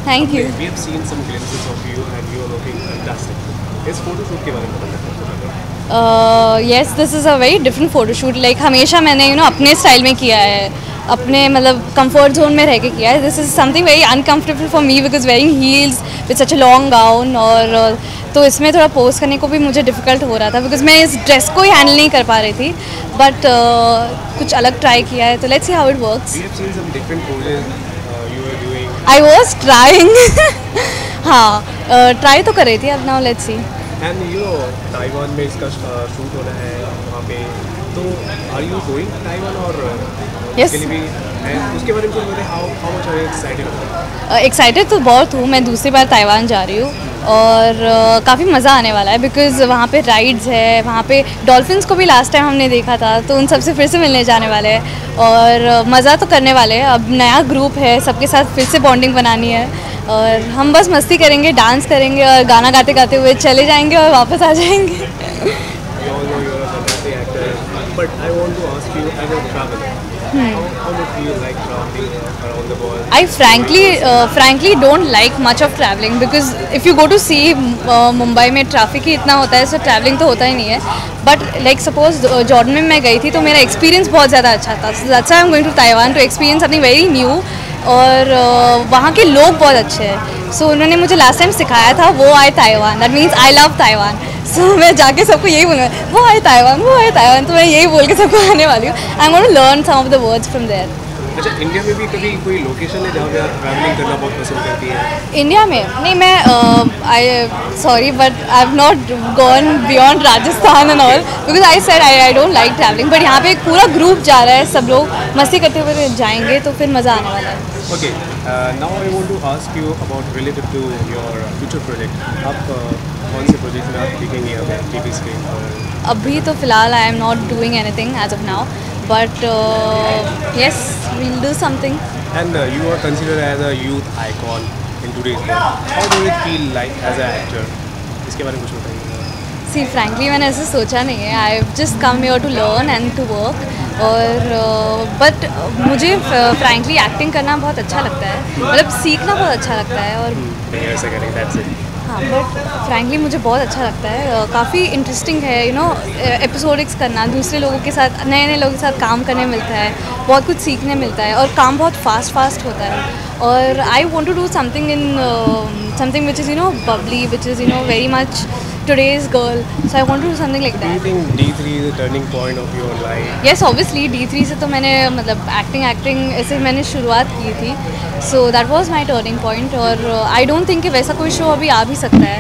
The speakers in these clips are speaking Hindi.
Thank you. We have seen some glimpses of you and you are looking fantastic. इस फोटोशूट के बारे में बताना। Yes, this is a very different photoshoot. Like हमेशा मैंने अपने स्टाइल में किया है, अपने मतलब कंफर्ट जोन में रह के किया है। This is something very uncomfortable for me because wearing heels with such a long gown, और तो इसमें थोड़ा पोज करने को भी मुझे डिफ़िकल्ट हो रहा था बिकॉज मैं इस ड्रेस को ही हैंडल नहीं कर पा रही थी। बट कुछ अलग ट्राई किया है, तो let's see how it works. We have seen some different poses you were doing. I was trying हाँ, ट्राई तो कर रही थी। अब now let's see. And Taiwan में इसका शूट हो रहा है वहाँ पे, तो आर यू गोइंग ताइवान और Yes. उसके लिए भी and उसके बारे में कुछ बताएं, how much are you excited? Excited तो बहुत हूँ। मैं दूसरी बार ताइवान जा रही हूँ और काफ़ी मज़ा आने वाला है बिकॉज़ वहाँ पे राइड्स है, वहाँ पे डॉल्फिन्स को भी लास्ट टाइम हमने देखा था, तो उन सबसे फिर से मिलने जाने वाले हैं और मज़ा तो करने वाले हैं। अब नया ग्रुप है, सबके साथ फिर से बॉन्डिंग बनानी है और हम बस मस्ती करेंगे, डांस करेंगे और गाना गाते गाते हुए चले जाएंगे और वापस आ जाएंगे। We all know you're a fantastic actor, but I want to ask you about traveling. How much do you like traveling around the world? I frankly don't like much of traveling because if you go to see Mumbai में ट्रैफिक ही इतना होता है, सो ट्रैवलिंग तो होता ही नहीं है। बट लाइक सपोज जॉर्डन में मैं गई थी तो मेरा एक्सपीरियंस बहुत ज़्यादा अच्छा था। That's why I am going to Taiwan to experience something very new. और वहाँ के लोग बहुत अच्छे हैं। सो उन्होंने मुझे लास्ट टाइम सिखाया था वो आए Taiwan, that means I love Taiwan. So मैं जाके सबको यही बोलूँगा वो आए ताइवान, वो आए ताइवान। तो मैं यही बोल के सबको आने वाली हूँ। I am going to learn some of the words from there. अच्छा, इंडिया में भी कभी कोई लोकेशन है जहाँ पे आप ट्रैवलिंग करना बहुत पसंद करती है? इंडिया में नहीं, मैं आई sorry but I have not gone beyond Rajasthan and all because I said I don't like travelling. But यहाँ पे एक पूरा ग्रुप जा रहा है, सब लोग मस्ती करते हुए जाएंगे तो फिर मज़ा आने वाला है। Okay, now I want to ask you about related to your future project. आप कौन से प्रोजेक्ट में आप दिखेंगे अगर टीवी स्क्रीन पर? अभी तो फ़िलहाल I am not doing anything as of now, but yes we'll do something. And you are considered as a youth icon in today's world. How do it feel like as an actor? इसके बारे में कुछ बताइए। सी फ्रैंकली मैंने ऐसे सोचा नहीं है। I just come here to learn and to work. और बट मुझे फ्रैंकली एक्टिंग करना बहुत अच्छा लगता है, मतलब सीखना बहुत अच्छा लगता है। और ऐसा करें, that's it. हाँ, बट फ्रैंकली मुझे बहुत अच्छा लगता है। काफ़ी इंटरेस्टिंग है एपिसोडिक्स करना, दूसरे लोगों के साथ, नए नए लोगों के साथ काम करने मिलता है, बहुत कुछ सीखने मिलता है और काम बहुत फास्ट होता है। और I want to do something in something which is bubbly, which is very much today's girl, so I want to do something like Do you that. think D3 is a turning point of your life? Yes, obviously D3 से तो मैंने मतलब एक्टिंग ऐसे मैंने शुरुआत की थी, so that was my turning point. और I don't think कि वैसा कोई शो अभी आ भी सकता है,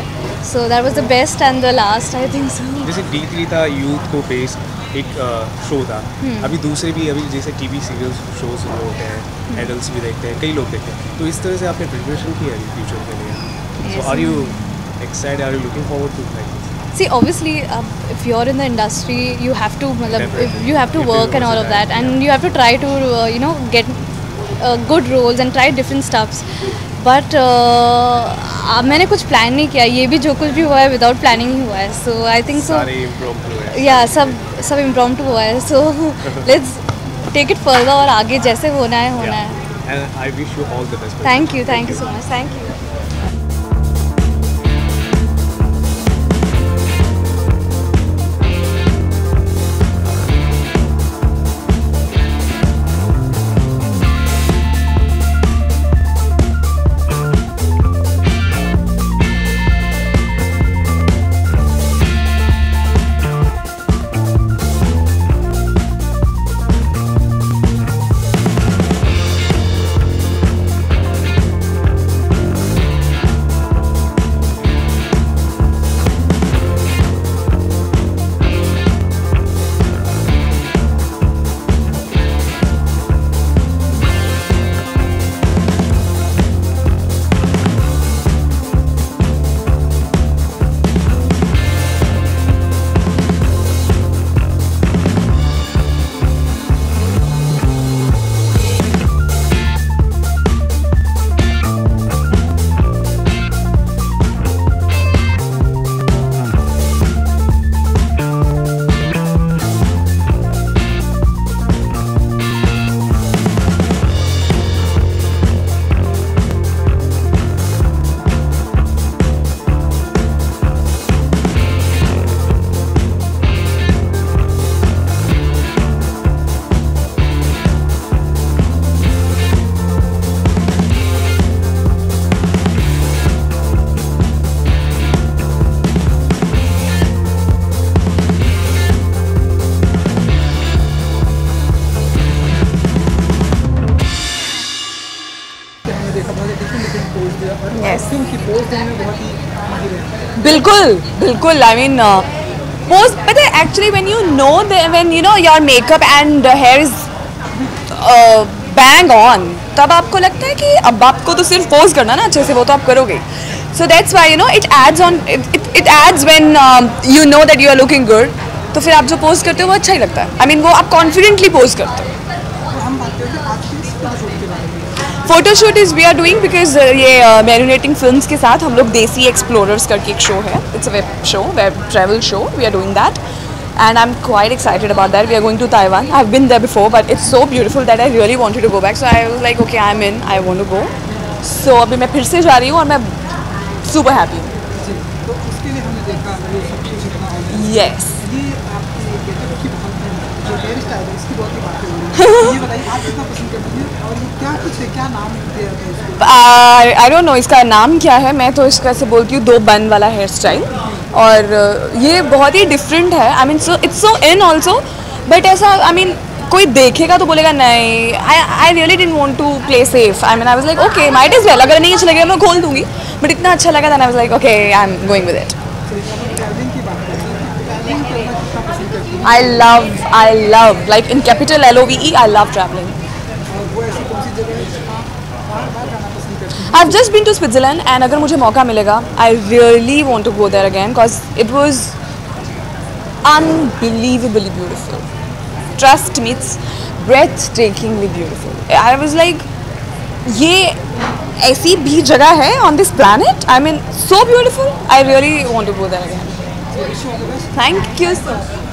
so that was the best and the last, I think so. जैसे D3 था, यूथ को बेस एक शो था। अभी दूसरे भी अभी जैसे टीवी सीरियल्स शोज होते हैं, एडल्ट्स भी देखते हैं, कई लोग देखते हैं, तो इस तरह से आपने प्रिपरेशन की है फ्यूचर के लिए? So are you excited? Are you looking forward to like this? See, obviously, if you're in the industry, you have to, you have to work and all of that, and you have to try to, get good roles and try different stuffs. But मैंने कुछ प्लान नहीं किया, ये भी जो कुछ भी हुआ है विदाउट प्लानिंग ही हुआ है, so I think so. सारे impromptu है। या सब impromptu हुआ है, so let's take it further और आगे जैसे होना है। And I wish you all the best. Thank you so much, thank you. कि पोज देने में बहुत ही माहिर है। बिल्कुल बिल्कुल, आई मीन पोज, पता है actually when you know your makeup and here is bang on, तब आपको लगता है कि अब आपको तो सिर्फ पोज करना ना अच्छे से, वो तो आप करोगे. So that's why you know it adds on, it adds when you know that you are looking good, तो फिर आप जो पोज करते हो वो अच्छा ही लगता है. आई मीन वो आप कॉन्फिडेंटली पोज करते हो. तो हम बात करते हैं आज के इस फोटोशूट के बारे में। Photoshoot is we are doing because ये मैरिनेटिंग फिल्म्स के साथ हम लोग देसी एक्सप्लोरर्स करके एक शो है, it's a web show, web travel show, we are doing that and I'm quite excited about that. We are going to Taiwan. I've been there before, but it's so beautiful that I really wanted to go back. So I was like, okay, I'm in. I want to go. So अभी मैं फिर से जा रही हूँ और मैं super happy हूँ. जी, तो उसके लिए हमने देखा ये सब कुछ इतना ऑर्गेनाइज। Yes. ये आपके गेटअप की बहुत जो हेयर स्टाइल है इसकी बहुत ही बातें हो रही हैं। ये बताइए आप कितना पसंद करती हैं और ये क्या कुछ है, क्या नाम दिया था इसको? I don't know इसका नाम क्या है. मैं तो इसका से बोलती हूँ 2 बन वाला हेयर स्टाइल, और ये बहुत ही डिफरेंट है. I mean it's so in also, but ऐसा आई मीन कोई देखेगा तो बोलेगा नहीं. I really didn't want to play safe. I mean I was like okay might as well, अगर नहीं अच्छा लगेगा मैं खोल दूंगी, बट इतना अच्छा लगा था. आई was like okay I am going with it. Travelling की बात करते हैं, ट्रैवलिंग करना कितना पसंद करती हैं I love like in capital LOVE, I love traveling. और वो ऐसी कौन सी जगह है जहाँ बार बार जाना पसंद करती हैं? I've just been to Switzerland and अगर मुझे मौका मिलेगा I really want to go there again because it was unbelievably beautiful. Trust me, it's breathtakingly beautiful. I was like, ये ऐसी भी जगह है on this planet? I mean, so beautiful. I really want to go there again. Wish you all the best. Thank you so much.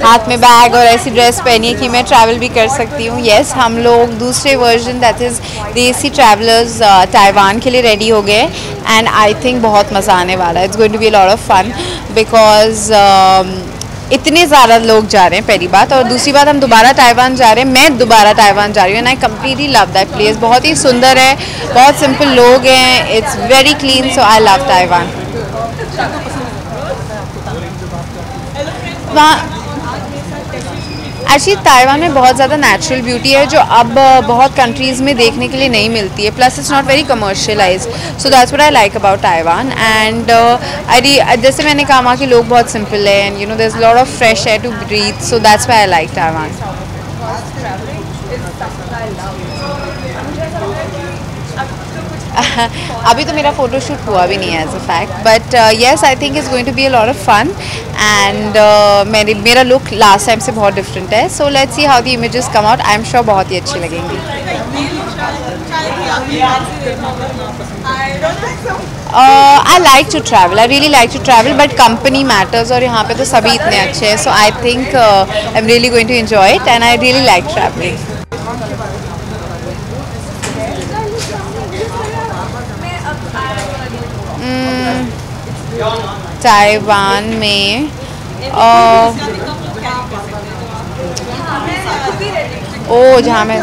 हाथ में बैग और ऐसी ड्रेस पहनी है कि मैं ट्रैवल भी कर सकती हूँ. येस, हम लोग दूसरे वर्जन दैट इज़ देसी ट्रैवलर्स ताइवान के लिए रेडी हो गए एंड आई थिंक बहुत मज़ा आने वाला है. It's going to be a lot of fun because इतने ज़्यादा लोग जा रहे हैं पहली बात, और दूसरी बात हम दोबारा ताइवान जा रहे हैं. मैं दोबारा ताइवान जा रही हूँ and I completely love that place. बहुत ही सुंदर है, बहुत सिंपल लोग हैं, it's very clean, so I love Taiwan. वहाँ एक्चुअली ताइवान में बहुत ज़्यादा नेचुरल ब्यूटी है जो अब बहुत कंट्रीज़ में देखने के लिए नहीं मिलती है. Plus it's not very commercialize, so that's what I like about Taiwan. And जैसे मैंने कहा वहाँ के लोग बहुत सिंपल है and you know there is lot of fresh air to breathe, so that's why I like Taiwan. अभी तो मेरा फोटोशूट हुआ भी नहीं है as a fact, but yes I think is going to be a lot of fun and मेरा लुक लास्ट टाइम से बहुत डिफरेंट है. So let's see how the images come out. I am sure बहुत ही अच्छी लगेंगी. I like to travel. I really like to travel, but company matters और यहाँ पे तो सभी इतने अच्छे हैं. So I think I'm really going to enjoy it and I really like traveling. ताइवान में जहाँ मैं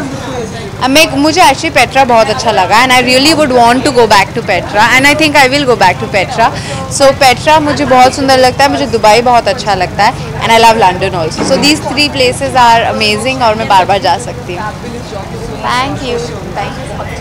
मुझे एक्चुअली पेट्रा बहुत अच्छा लगा and I really would want to go back to Petra and I think I will go back to Petra. So Petra मुझे बहुत सुंदर लगता है, मुझे दुबई बहुत अच्छा लगता है and I love London also. So these 3 places are amazing और मैं बार बार जा सकती हूँ. Thank you so much.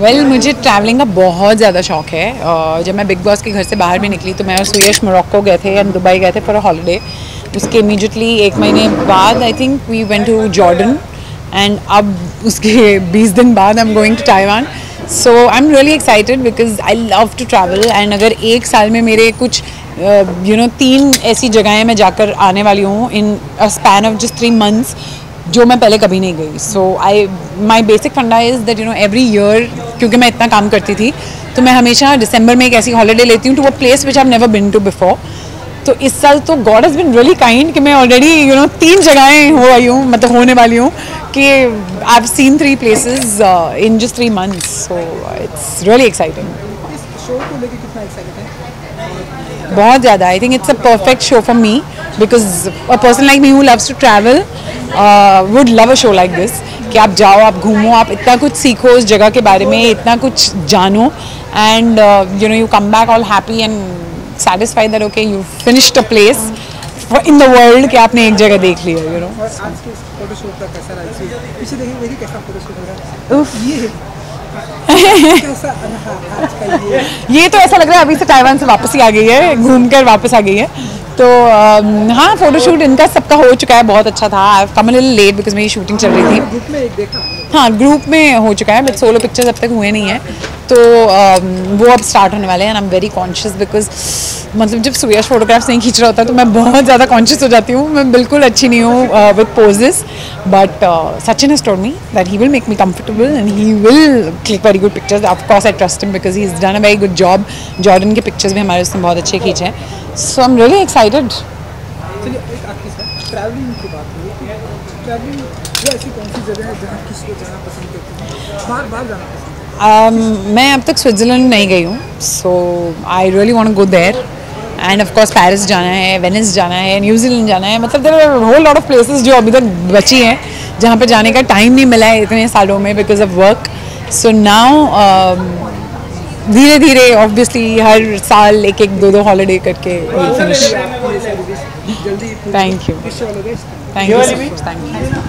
Well मुझे ट्रैवलिंग का बहुत ज़्यादा शौक है। जब मैं बिग बॉस के घर से बाहर भी निकली तो मैं और सुयश मोरक्को गए थे एंड दुबई गए थे फॉर अ हॉलीडे। उसके इमीडिएटली 1 महीने बाद I think we went to Jordan and अब उसके 20 दिन बाद I am going to Taiwan. So I am really excited because I love to travel and अगर 1 साल में मेरे कुछ 3 ऐसी जगहें मैं जाकर आने वाली हूँ in a span of just 3 months जो मैं पहले कभी नहीं गई। So my basic funda is that every year क्योंकि मैं इतना काम करती थी, तो मैं हमेशा दिसंबर में एक ऐसी हॉलीडे लेती हूँ to a place which I have never been to before. तो इस साल तो God has been really kind कि मैं ऑलरेडी 3 जगहें हो आई हूँ, मतलब होने वाली हूँ कि I have seen 3 places in just 3 months, so it's really exciting. इस शो को लेके कितना एक्साइटेड है? बहुत ज़्यादा। I think it's a perfect show for me because a person like me who loves to travel would love a show like this, कि आप जाओ, आप घूमो, आप इतना कुछ सीखो उस जगह के बारे में, इतना कुछ जानो, and you come back all happy and satisfied that okay you finished a place in the world कि आपने एक जगह देख लिया, और आज के फोटोशूट का कैसा रहा? पीछे देखिए कैसा फोटोशूट हो रहा है, कैसा आज का ये तो ऐसा लग रहा है अभी से ताइवान से वापस ही आ गई है, घूम कर वापस आ गई है। तो हाँ, फोटोशूट इनका सबका हो चुका है, बहुत अच्छा था। आई कम अ लिटिल लेट बिकॉज मेरी शूटिंग चल रही थी। ग्रुप में एक देखा, हाँ, ग्रुप में हो चुका है, बट सोलो पिक्चर्स अब तक हुए नहीं हैं, तो वो अब स्टार्ट होने वाले हैं। And I am very conscious because मतलब जब सुयश फोटोग्राफ्स नहीं खींच रहा होता तो मैं बहुत ज़्यादा कॉन्शियस हो जाती हूँ, मैं बिल्कुल अच्छी नहीं हूँ with poses, but Sachin has told me that he will make me comfortable and he will click very good pictures. Of course I trust him because he is done a very good job. Jordan के पिक्चर्स भी हमारे उसने बहुत अच्छे खींचे हैं, so I am really excited. चलिए एक आखिरी सर, ट्रैवलिंग की बात हुई, ट्रैवलिंग वो ऐसी कौन सी जगह है जहाँ किसी को जाना पसंद करते हैं, बार बार जाना पसंद? मैं अब तक स्विट्ज़रलैंड नहीं गई हूँ, so I really want to go there, and of course Paris जाना है, वेनिस जाना है, न्यूजीलैंड जाना है, मतलब there are whole lot of places जो अभी तक बची हैं जहाँ पे जाने का टाइम नहीं मिला है इतने सालों में because of work. So now धीरे धीरे ऑब्वियसली हर साल एक 2 हॉलीडे करके फिनिश। जल्दी thank you, thank you so much, thank you.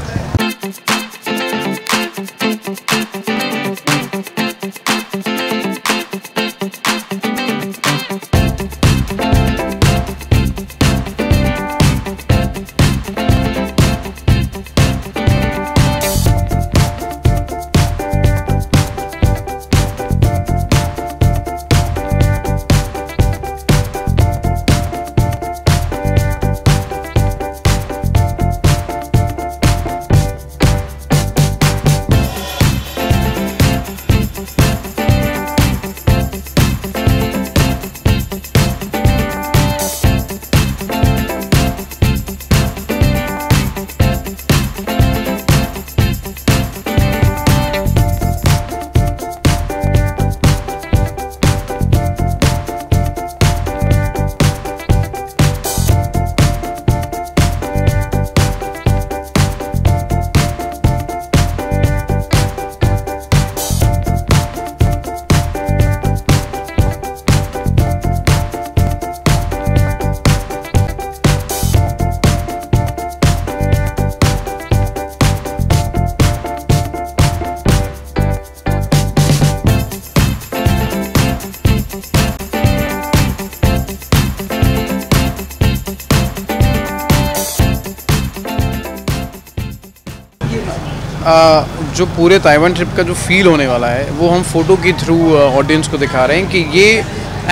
जो पूरे ताइवान ट्रिप का जो फील होने वाला है वो हम फोटो के थ्रू ऑडियंस को दिखा रहे हैं कि ये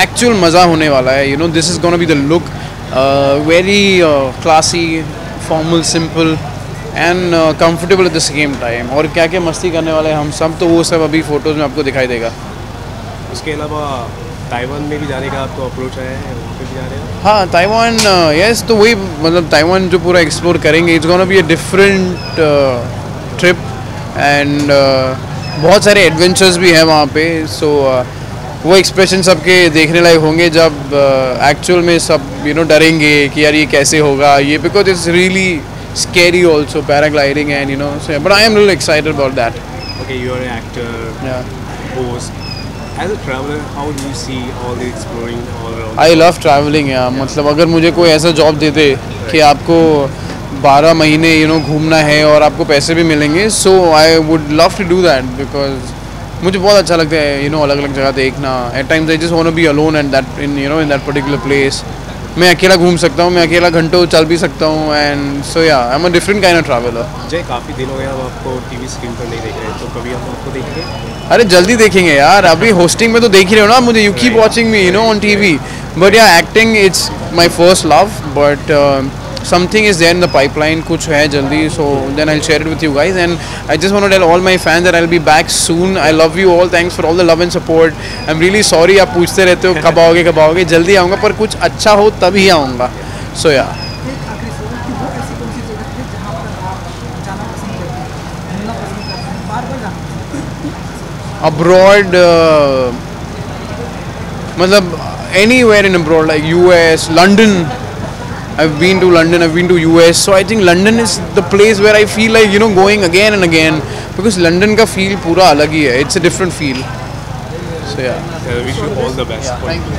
एक्चुअल मज़ा होने वाला है। This is gonna be the look very classy, formal, simple and comfortable at the same time. और क्या क्या मस्ती करने वाले हैं हम सब, तो वो सब अभी फ़ोटोज़ में आपको दिखाई देगा। उसके अलावा ताइवान में भी जाने का आपको अप्रोच आया है, वहाँ पे भी जा रहे हैं? हाँ, ताइवान, यस, तो वही मतलब ताइवान जो पूरा एक्सप्लोर करेंगे, it's gonna be a different trip and बहुत सारे एडवेंचर्स भी हैं वहाँ पे। सो वो एक्सप्रेशन सबके देखने लायक होंगे जब एक्चुअल में सब डरेंगे कि यार ये कैसे होगा ये, because it's really scary also, paragliding and so, but I am really excited about that. Okay, you are an actor, host. As a traveler, how do you see all the exploring all around? I love traveling, मतलब अगर मुझे कोई ऐसा जॉब दे दे कि आपको 12 महीने घूमना है और आपको पैसे भी मिलेंगे, so I would love to do that because मुझे बहुत अच्छा लगता है अलग अलग जगह देखना। At times I just want to be alone and that in that particular place. मैं अकेला घूम सकता हूँ, मैं अकेला घंटों चल भी सकता हूँ एंड सो या I am a different kind of traveller. जय, काफ़ी दिन हो गया अब आपको टीवी स्क्रीन पर नहीं देख रहे, तो कभी आप आपको देखेंगे? अरे जल्दी देखेंगे यार, अभी होस्टिंग में तो देख ही रहे हो ना मुझे, you keep watching me on TV, but yeah acting it's my first love, but something is there in the pipeline, कुछ है जल्दी, so then I'll share it with you guys. And I just want to tell all my fans that I'll be back soon. I love you all. Thanks for all the love and support. I'm really sorry आप पूछते रहते हो कब आओगे, जल्दी आऊँगा, पर कुछ अच्छा हो तभी आऊँगा. So yeah. एक आखिरी सवाल कि वो ऐसी कौन सी जगह है जहाँ पर आप जाना पसंद करते हैं, घूमना पसंद करते हैं, बार बार जाना पसंद करते हैं? Abroad, मतलब anywhere in abroad, like US, London. I've been to London, I've been to US, so I think London is the place where I feel like, you know, going again and again, because London का feel पूरा अलग ही है. It's a different feel. So yeah. Wish you all the best. Thank you.